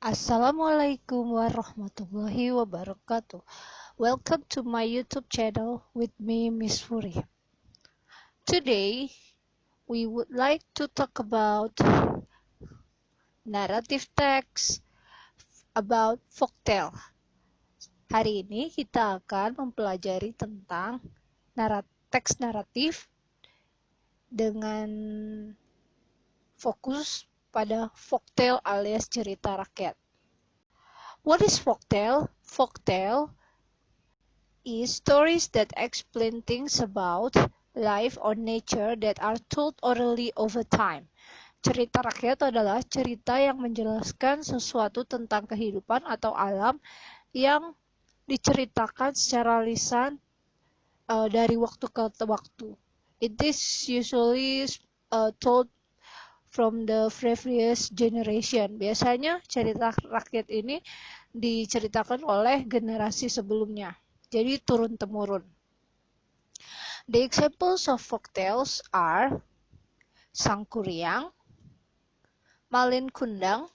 Assalamualaikum warahmatullahi wabarakatuh. Welcome to my YouTube channel with me, Miss Furi. Today, we would like to talk about narrative text about folktale. Hari ini kita akan mempelajari tentang teks naratif dengan fokus pada folktale alias cerita rakyat. What is folktale? Folktale is stories that explain things about life or nature that are told orally over time. Cerita rakyat adalah cerita yang menjelaskan sesuatu tentang kehidupan atau alam yang diceritakan secara lisan dari waktu ke waktu. It is usually told from the previous generation. Biasanya cerita rakyat ini diceritakan oleh generasi sebelumnya. Jadi turun-temurun. The examples of folktales are Sangkuriang, Malin Kundang,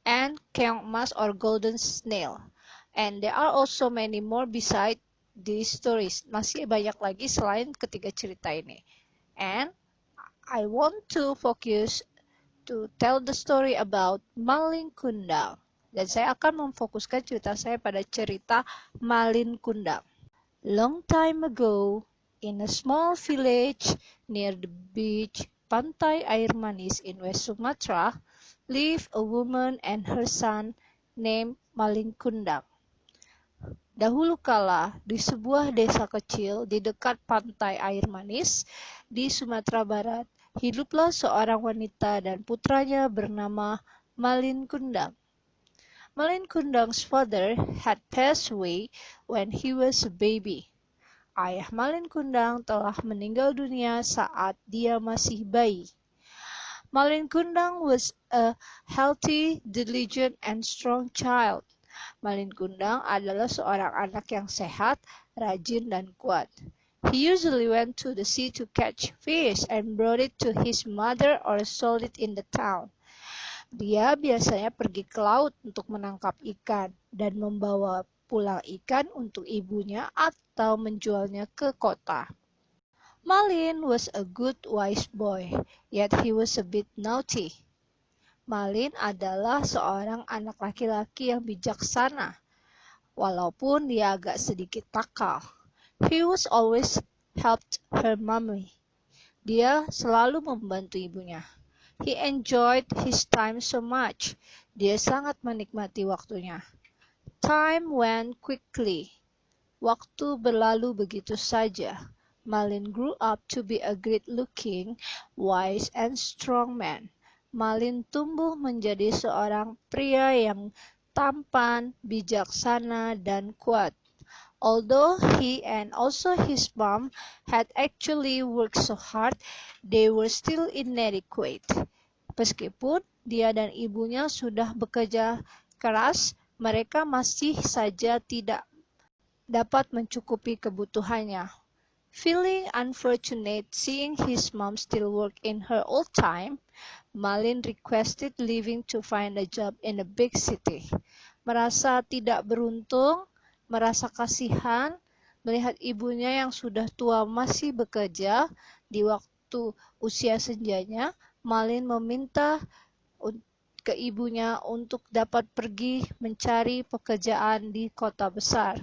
and Keong Mas or Golden Snail. And there are also many more beside these stories. Masih banyak lagi selain ketiga cerita ini. And I want to focus to tell the story about Malin Kundang. Dan saya akan memfokuskan cerita saya pada cerita Malin Kundang. Long time ago, in a small village near the beach, Pantai Air Manis in West Sumatra, lived a woman and her son named Malin Kundang. Dahulu kala, di sebuah desa kecil di dekat Pantai Air Manis di Sumatera Barat, hiduplah seorang wanita dan putranya bernama Malin Kundang. Malin Kundang's father had passed away when he was a baby. Ayah Malin Kundang telah meninggal dunia saat dia masih bayi. Malin Kundang was a healthy, diligent, and strong child. Malin Kundang adalah seorang anak yang sehat, rajin, dan kuat. He usually went to the sea to catch fish and brought it to his mother or sold it in the town. Dia biasanya pergi ke laut untuk menangkap ikan dan membawa pulang ikan untuk ibunya atau menjualnya ke kota. Malin was a good, wise boy, yet he was a bit naughty. Malin adalah seorang anak laki-laki yang bijaksana, walaupun dia agak sedikit nakal. He was always helped her mommy. Dia selalu membantu ibunya. He enjoyed his time so much. Dia sangat menikmati waktunya. Time went quickly. Waktu berlalu begitu saja. Malin grew up to be a great-looking, wise, and strong man. Malin tumbuh menjadi seorang pria yang tampan, bijaksana, dan kuat. Although he and also his mom had actually worked so hard, they were still inadequate. Meskipun dia dan ibunya sudah bekerja keras, mereka masih saja tidak dapat mencukupi kebutuhannya. Feeling unfortunate seeing his mom still work in her old time, Malin requested leaving to find a job in a big city. Merasa tidak beruntung, merasa kasihan, melihat ibunya yang sudah tua masih bekerja di waktu usia senjanya, Malin meminta ke ibunya untuk dapat pergi mencari pekerjaan di kota besar.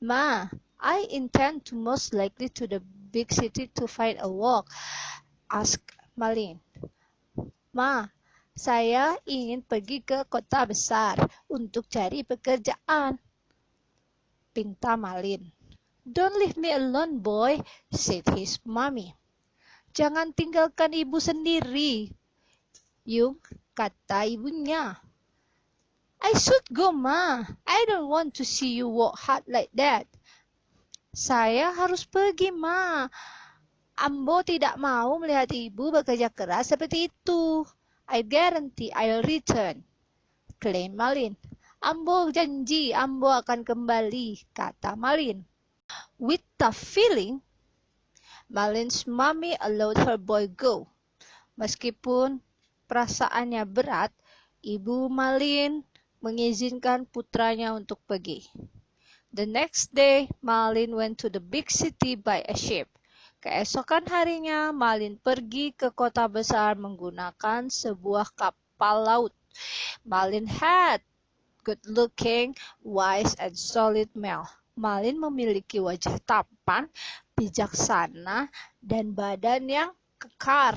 Ma, I intend to most likely to the big city to find a work, asked Malin. Ma, saya ingin pergi ke kota besar untuk cari pekerjaan, pinta Malin. Don't leave me alone, boy, said his mommy. Jangan tinggalkan ibu sendiri, Yung, kata ibunya. I should go, Ma. I don't want to see you work hard like that. Saya harus pergi, Ma. Ambo tidak mau melihat ibu bekerja keras seperti itu. I guarantee I'll return, claim Malin. Ambo janji Ambo akan kembali, kata Malin. With tough feeling, Malin's mommy allowed her boy go. Meskipun perasaannya berat, Ibu Malin mengizinkan putranya untuk pergi. The next day, Malin went to the big city by a ship. Keesokan harinya, Malin pergi ke kota besar menggunakan sebuah kapal laut. Malin had good-looking, wise, and solid male. Malin memiliki wajah tampan, bijaksana, dan badan yang kekar.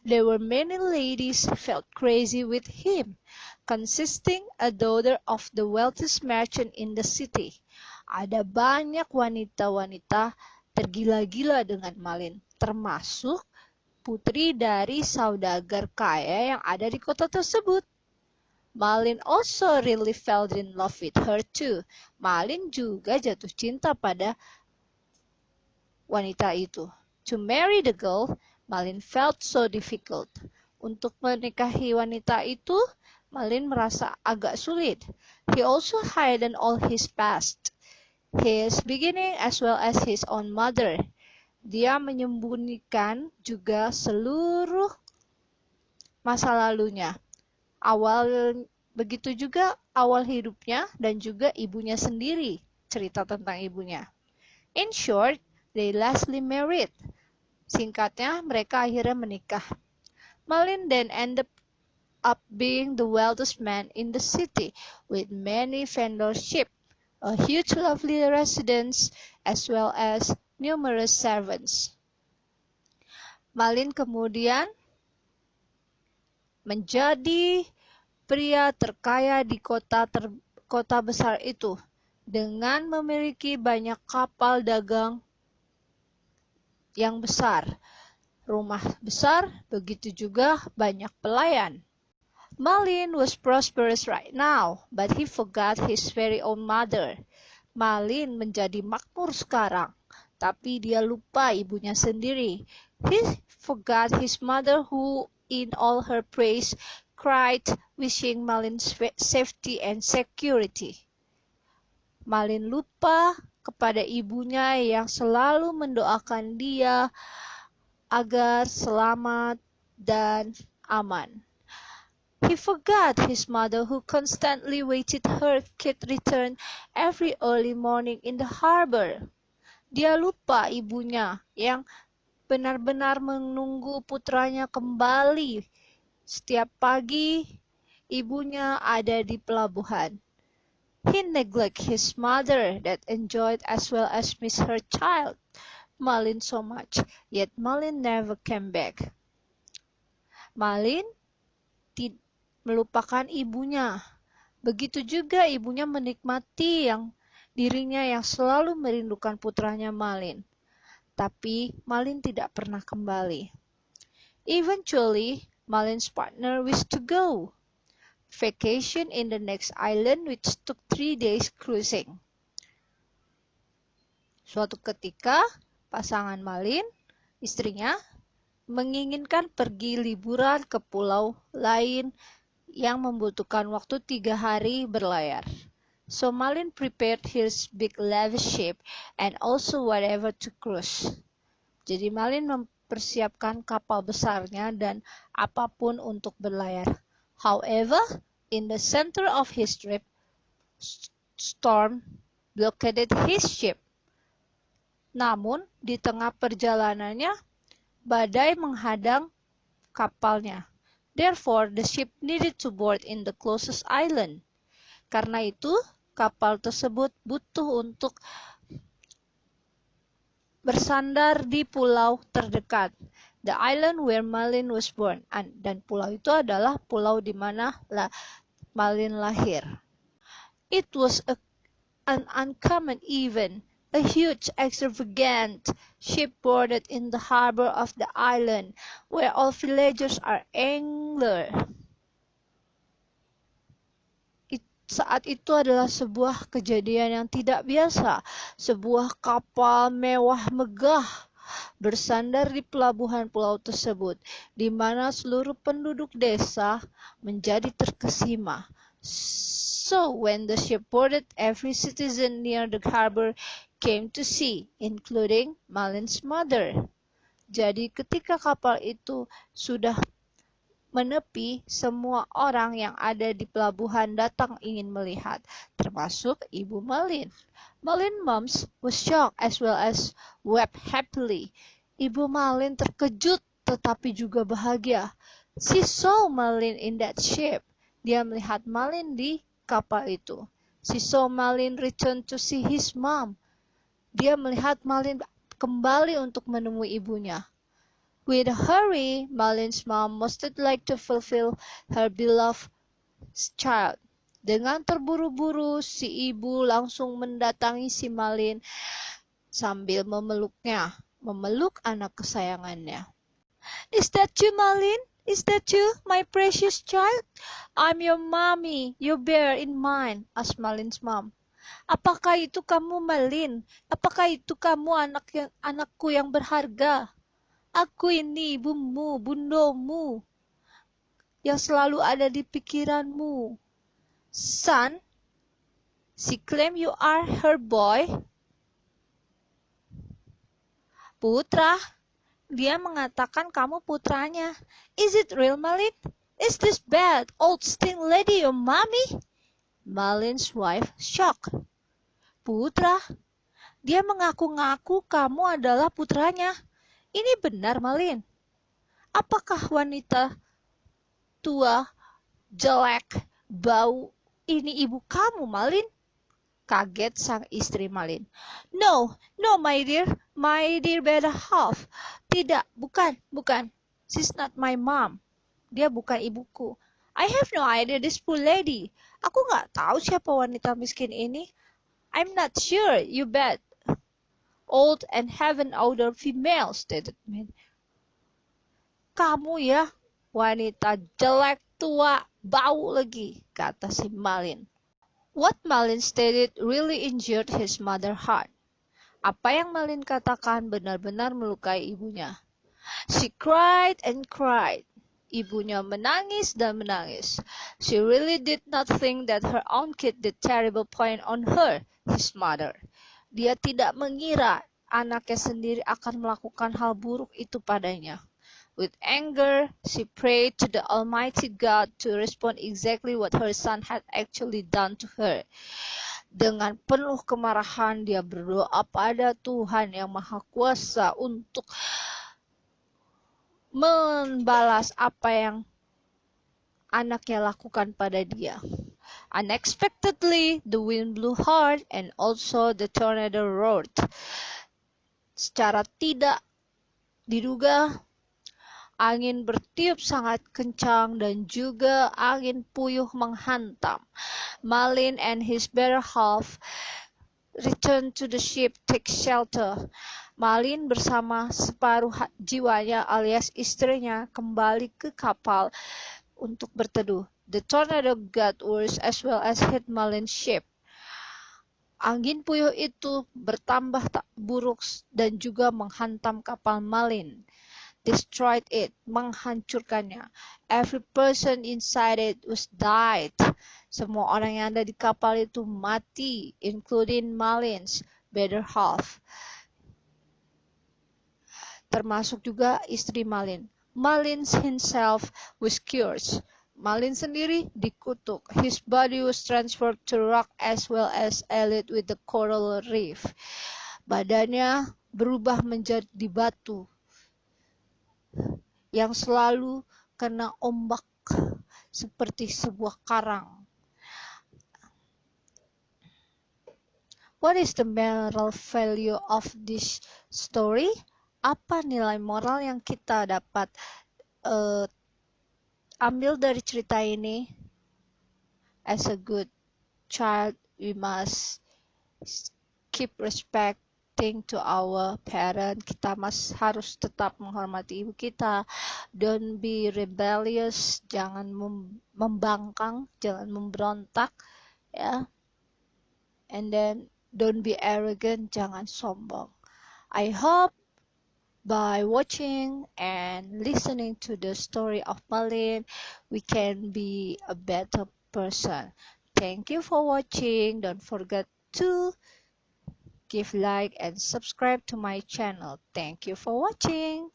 There were many ladies who felt crazy with him, consisting a daughter of the wealthiest merchant in the city. Ada banyak wanita-wanita tergila-gila dengan Malin, termasuk putri dari saudagar kaya yang ada di kota tersebut. Malin also really fell in love with her too. Malin juga jatuh cinta pada wanita itu. To marry the girl, Malin felt so difficult. Untuk menikahi wanita itu, Malin merasa agak sulit. He also hid all his past, his beginning as well as his own mother. Dia menyembunyikan juga seluruh masa lalunya. Begitu juga awal hidupnya dan juga ibunya sendiri, cerita tentang ibunya. In short, they lastly married. Singkatnya, mereka akhirnya menikah. Malin then ended up being the wealthiest man in the city, with many vendors' ships, a huge lovely residence, as well as numerous servants. Malin kemudian menjadi pria terkaya di kota besar itu, dengan memiliki banyak kapal dagang yang besar, rumah besar, begitu juga banyak pelayan. Malin was prosperous right now, but he forgot his very own mother. Malin menjadi makmur sekarang, tapi dia lupa ibunya sendiri. He forgot his mother who, in all her praise, cried, wishing Malin's safety and security. Malin lupa kepada ibunya yang selalu mendoakan dia agar selamat dan aman. He forgot his mother who constantly waited her kid return every early morning in the harbor. Dia lupa ibunya yang benar-benar menunggu putranya kembali. Setiap pagi, ibunya ada di pelabuhan. He neglected his mother that enjoyed as well as missed her child, Malin, so much, yet Malin never came back. Malin melupakan ibunya. Begitu juga ibunya menikmati dirinya yang selalu merindukan putranya Malin. Tapi Malin tidak pernah kembali. Eventually, Malin's partner wished to go vacation in the next island, which took 3 days cruising. Suatu ketika, pasangan Malin, istrinya, menginginkan pergi liburan ke pulau lain yang membutuhkan waktu 3 hari berlayar. So Malin prepared his big lavish ship and also whatever to cruise. Jadi Malin mempersiapkan kapal besarnya dan apapun untuk berlayar. However, in the center of his trip, storm blockaded his ship. Namun, di tengah perjalanannya, badai menghadang kapalnya. Therefore, the ship needed to board in the closest island. Karena itu, kapal tersebut butuh untuk bersandar di pulau terdekat, the island where Malin was born. Dan pulau itu adalah pulau di mana Malin lahir. It was an uncommon event. A huge, extravagant ship boarded in the harbor of the island, where all villagers are anglers. Saat itu adalah sebuah kejadian yang tidak biasa. Sebuah kapal mewah megah bersandar di pelabuhan pulau tersebut, di mana seluruh penduduk desa menjadi terkesima. So when the ship boarded, every citizen near the harbor came to see, including Malin's mother. Jadi ketika kapal itu sudah menepi, semua orang yang ada di pelabuhan datang ingin melihat, termasuk Ibu Malin. Malin Mums was shocked as well as wept happily. Ibu Malin terkejut tetapi juga bahagia. She saw Malin in that ship. Dia melihat Malin di kapal itu. She saw Malin return to see his mom. Dia melihat Malin kembali untuk menemui ibunya. With a hurry, Malin's mom must like to fulfill her beloved child. Dengan terburu-buru, si ibu langsung mendatangi si Malin sambil memeluk anak kesayangannya. Is that you, Malin? Is that you, my precious child? I'm your mommy, you bear in mind, asked Malin's mom. Apakah itu kamu, Malin? Apakah itu kamu anakku yang berharga? Aku ini ibumu, bundomu, yang selalu ada di pikiranmu. Son, she claimed you are her boy. Putra, dia mengatakan kamu putranya. Is it real, Malin? Is this bad old sting lady your mommy? Malin's wife shocked. Putra, dia mengaku-ngaku kamu adalah putranya. Ini benar, Malin. Apakah wanita tua, jelek, bau ini ibu kamu, Malin? Kaget sang istri Malin. No, my dear better half. Tidak, bukan. She's not my mom. Dia bukan ibuku. I have no idea this poor lady. Aku nggak tahu siapa wanita miskin ini. I'm not sure, you bet. Old and haven't older female, stated man. Kamu ya, wanita jelek, tua, bau lagi, kata si Malin. What Malin stated really injured his mother's heart. Apa yang Malin katakan benar-benar melukai ibunya. She cried and cried. Ibunya menangis dan menangis. She really did not think that her own kid did terrible point on her, his mother. Dia tidak mengira anaknya sendiri akan melakukan hal buruk itu padanya. With anger, she prayed to the Almighty God to respond exactly what her son had actually done to her. Dengan penuh kemarahan, dia berdoa pada Tuhan yang Maha Kuasa untuk membalas apa yang anaknya lakukan pada dia. Unexpectedly, the wind blew hard and also the tornado roared. Secara tidak diduga, angin bertiup sangat kencang dan juga angin puyuh menghantam. Malin and his better half returned to the ship to take shelter. Malin bersama separuh jiwanya alias istrinya kembali ke kapal untuk berteduh. The tornado got worse as well as hit Malin's ship. Angin puyuh itu bertambah tak buruk dan juga menghantam kapal Malin. Destroyed it, menghancurkannya. Every person inside it was died. Semua orang yang ada di kapal itu mati, including Malin's better half. Termasuk juga istri Malin. Malin himself was cursed. Malin sendiri dikutuk. His body was transferred to rock as well as allied with the coral reef. Badannya berubah menjadi batu yang selalu kena ombak seperti sebuah karang. What is the moral value of this story? Apa nilai moral yang kita dapat ambil dari cerita ini? As a good child, we must keep respecting to our parent. Kita harus tetap menghormati ibu kita. Don't be rebellious, jangan membangkang, jangan memberontak, ya. And then don't be arrogant, jangan sombong. I hope by watching and listening to the story of Malin, we can be a better person. Thank you for watching. Don't forget to give like and subscribe to my channel. Thank you for watching.